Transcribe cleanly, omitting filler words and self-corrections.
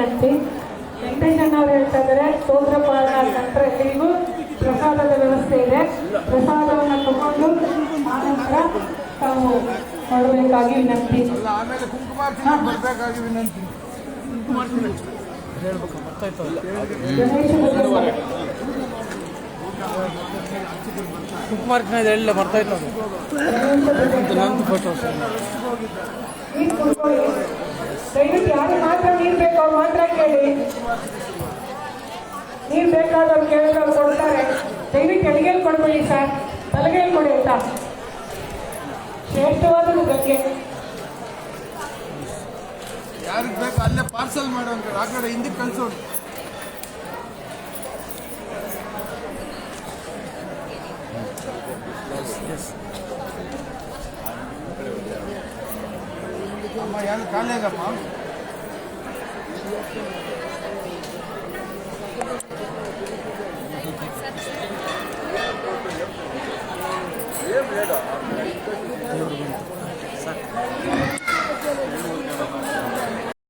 ವಿನಂತಿ. ವೆಂಕಟೇಶಣ್ಣ ಅವರು ಹೇಳ್ತಾ ಇದ್ದಾರೆ ಸೋದ್ರಪಾಲನ ಸೆಂಟರ್ಗಳಿಗೂ ಪ್ರಸಾದದ ವ್ಯವಸ್ಥೆ ಇದೆ. ಪ್ರಸಾದವನ್ನು ತಗೊಂಡು ಆನಂತರ ತಾವು ಮಾಡಬೇಕಾಗಿ ವಿನಂತಿ. ಆಮೇಲೆ ಕುಂಕುಮಾರ್ಚನೆ ಬರಬೇಕಾಗಿ ವಿನಂತಿ. ಕುಮಾರ್ಕನ ಎಲ್ಲ ಬರ್ತಾ ಇತ್ತು. ದಯವಿಟ್ಟು ಯಾರು ಮಾತ್ರ ನೀರು ಬೇಕು ಅವ್ರು ಮಾತ್ರ ಕೇಳಿ. ನೀರು ಬೇಕಾದವ್ರು ಕೇಳಿದ್ರೆ ಅವ್ರು ಕೊಡ್ತಾರೆ. ದಯವಿಟ್ಟು ಎಡಗೇಲಿ ಕೊಡ್ಬೇಡಿ ಸರ್, ಬಲಗೇಲಿ ಕೊಡಿ ಅಂತ. ಶ್ರೇಷ್ಠವಾದದ್ದು ಗಂಗೆ. ಯಾರಿಗೆ ಬೇಕು ಅಲ್ಲೇ ಪಾರ್ಸಲ್ ಮಾಡೋಂಗ ಆ ಕಡೆ ಹಿಂದಕ್ಕೆ ಕಳ್ಸೋದು. ಅಮ್ಮ ಯಾರು ಖಾಲಿ ಆಗಮ್ಮ.